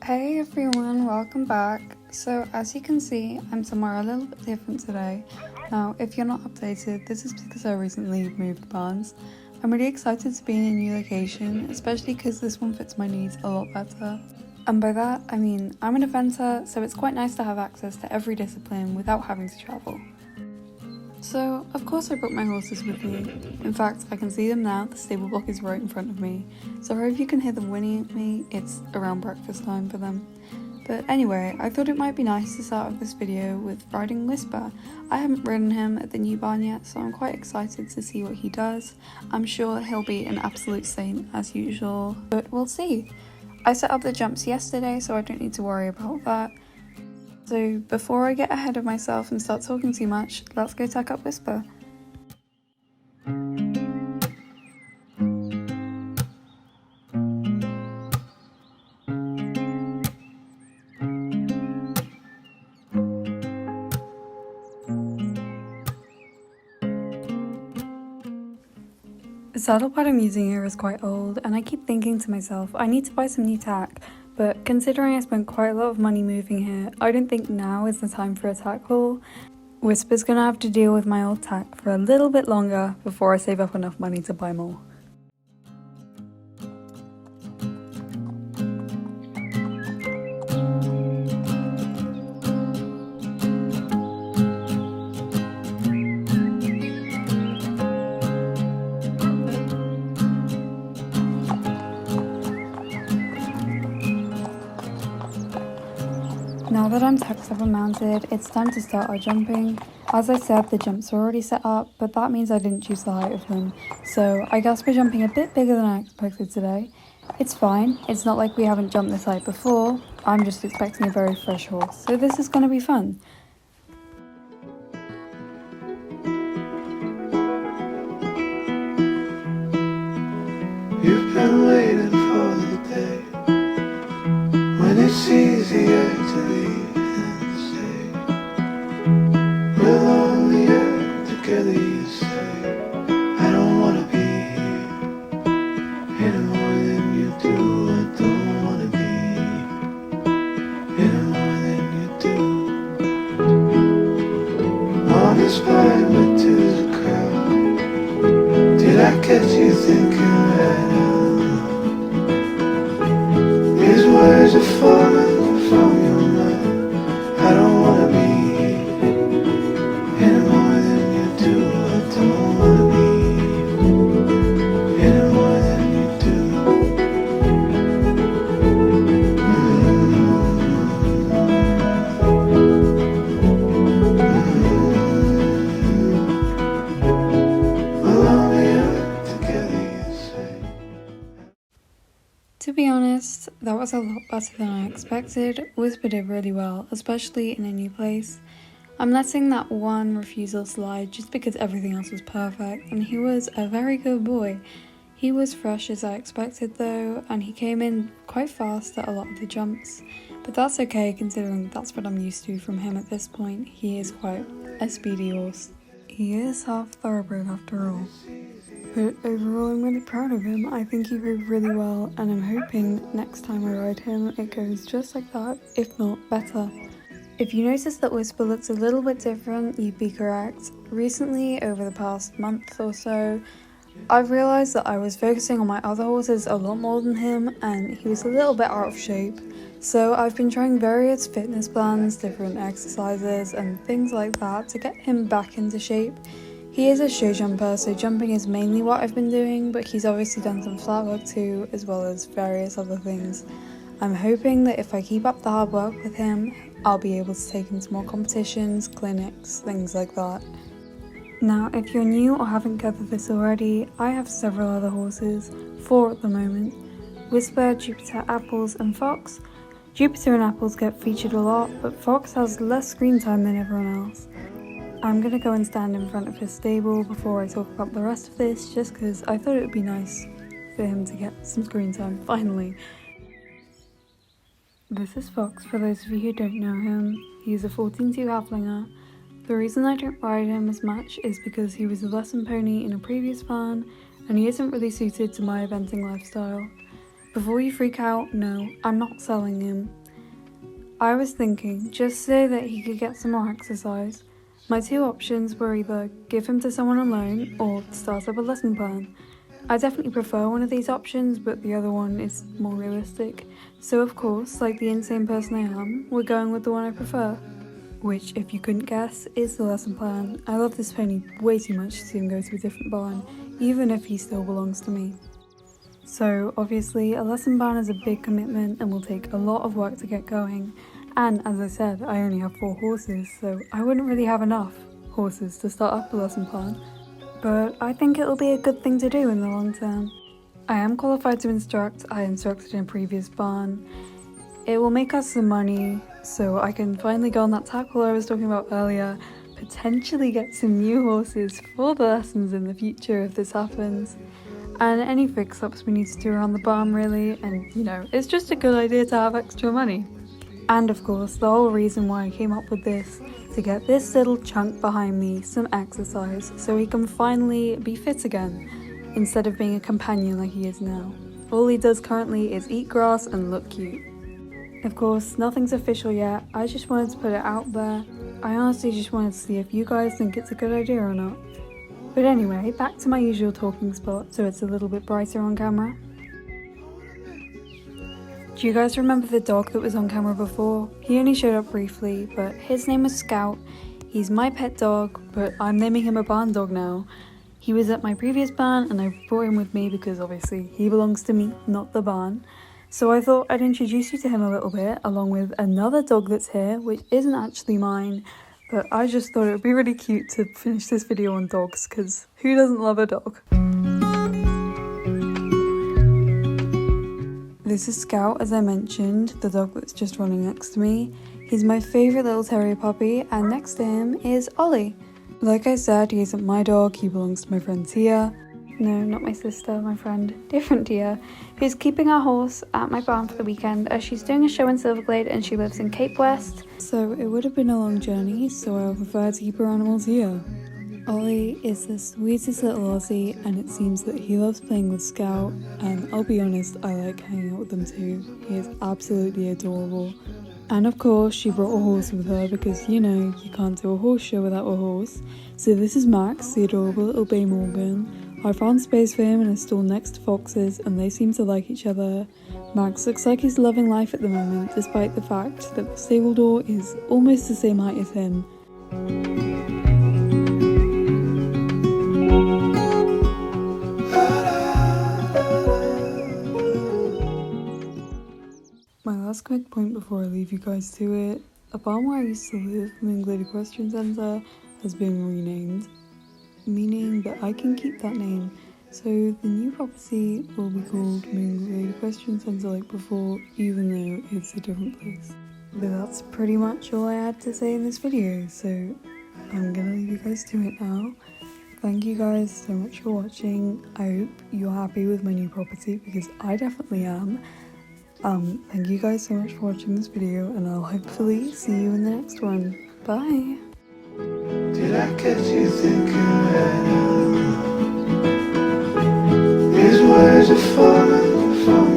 Hey everyone, welcome back. So as you can see, I'm somewhere a little bit different today. Now, if you're not updated, this is because I recently moved barns. I'm really excited to be in a new location, especially because this one fits my needs a lot better. And by that, I mean I'm an eventer, so it's quite nice to have access to every discipline without having to travel. So, of course I brought my horses with me. In fact, I can see them now, the stable block is right in front of me. So I hope you can hear them whinnying at me, it's around breakfast time for them. But anyway, I thought it might be nice to start off this video with riding Whisper. I haven't ridden him at the new barn yet, so I'm quite excited to see what he does. I'm sure he'll be an absolute saint as usual, but we'll see. I set up the jumps yesterday, so I don't need to worry about that. So before I get ahead of myself and start talking too much, let's go tack up Whisper. The saddle pad I'm using here is quite old, and I keep thinking to myself, I need to buy some new tack. But considering I spent quite a lot of money moving here, I don't think now is the time for a tack haul. Whisper's gonna have to deal with my old tack for a little bit longer before I save up enough money to buy more. Now that I'm tacked up and mounted, it's time to start our jumping. As I said, the jumps are already set up, but that means I didn't choose the height of them. So I guess we're jumping a bit bigger than I expected today. It's fine, it's not like we haven't jumped this height before, I'm just expecting a very fresh horse, so this is going to be fun. You've been waiting for the day when it's easier to leave than stay. We're on the earth together, you say. I don't wanna be here any more than you do. I don't wanna be any more than you do. One is blind, but two's a crowd. Did I catch you thinking right now? These words are falling from your mouth. I don't wanna be any more than you do. I don't wanna be any more than you do. We're on the earth together, you say. To be honest, that was a lot better than I expected. Whisper did really well, especially in a new place. I'm letting that one refusal slide just because everything else was perfect, and he was a very good boy. He was fresh as I expected though, and he came in quite fast at a lot of the jumps. But that's okay considering that's what I'm used to from him at this point. He is quite a speedy horse. He is half thoroughbred after all. But overall I'm really proud of him. I think he rode really well, and I'm hoping next time I ride him it goes just like that, if not better. If you notice that Whisper looks a little bit different, you'd be correct. Recently, over the past month or so, I've realised that I was focusing on my other horses a lot more than him, and he was a little bit out of shape. So I've been trying various fitness plans, different exercises and things like that to get him back into shape. He is a show jumper, so jumping is mainly what I've been doing, but he's obviously done some flat work too, as well as various other things. I'm hoping that if I keep up the hard work with him, I'll be able to take him to more competitions, clinics, things like that. Now, if you're new or haven't gathered this already, I have several other horses, 4 at the moment. Whisper, Jupiter, Apples and Fox. Jupiter and Apples get featured a lot, but Fox has less screen time than everyone else. I'm gonna go and stand in front of his stable before I talk about the rest of this, just because I thought it would be nice for him to get some screen time, finally. This is Fox, for those of you who don't know him. He's a 14-2 halflinger. The reason I don't ride him as much is because he was a lesson pony in a previous barn, and he isn't really suited to my eventing lifestyle. Before you freak out, no, I'm not selling him. I was thinking, just so that he could get some more exercise. My two options were either give him to someone on loan or start up a lesson plan. I definitely prefer one of these options, but the other one is more realistic. So of course, like the insane person I am, we're going with the one I prefer. Which, if you couldn't guess, is the lesson plan. I love this pony way too much to see him go to a different barn, even if he still belongs to me. So obviously a lesson plan is a big commitment and will take a lot of work to get going, and as I said, I only have 4 horses, so I wouldn't really have enough horses to start up a lesson plan, but I think it'll be a good thing to do in the long term. I am qualified to instruct. I instructed in a previous barn. It will make us some money, so I can finally go on that tackle I was talking about earlier, potentially get some new horses for the lessons in the future if this happens. And any fix-ups we need to do around the barn really, and it's just a good idea to have extra money. And of course, the whole reason why I came up with this, to get this little chunk behind me some exercise so he can finally be fit again, instead of being a companion like he is now. All he does currently is eat grass and look cute. Of course, nothing's official yet, I just wanted to put it out there. I honestly just wanted to see if you guys think it's a good idea or not. But anyway, back to my usual talking spot, so it's a little bit brighter on camera. Do you guys remember the dog that was on camera before? He only showed up briefly, but his name was Scout. He's my pet dog, but I'm naming him a barn dog now. He was at my previous barn and I brought him with me because obviously he belongs to me, not the barn. So I thought I'd introduce you to him a little bit, along with another dog that's here, which isn't actually mine. But I just thought it would be really cute to finish this video on dogs, because who doesn't love a dog? This is Scout, as I mentioned, the dog that's just running next to me. He's my favourite little terrier puppy, and next to him is Ollie. Like I said, he isn't my dog, he belongs to my friend Tia. No, not my sister, my friend, different Tia, who's keeping our horse at my barn for the weekend as she's doing a show in Silverglade and she lives in Cape West. So it would have been a long journey, so I prefer to keep her animals here. Ollie is the sweetest little Aussie and it seems that he loves playing with Scout, and I'll be honest, I like hanging out with them too. He is absolutely adorable. And of course she brought a horse with her because you can't do a horse show without a horse. So this is Max, the adorable little Bay Morgan. I found space for him in a stall next to Fox's and they seem to like each other. Max looks like he's loving life at the moment, despite the fact that the stable door is almost the same height as him. My last quick point before I leave you guys to it, a barn where I used to live, Moon Equestrian Centre, has been renamed, meaning that I can keep that name. So the new property will be called Moon Equestrian Centre like before, even though it's a different place. But that's pretty much all I had to say in this video, so I'm gonna leave you guys to it now. Thank you guys so much for watching. I hope you're happy with my new property because I definitely am. Thank you guys so much for watching this video and I'll hopefully see you in the next one. Bye! Did I catch you thinking that these words are falling from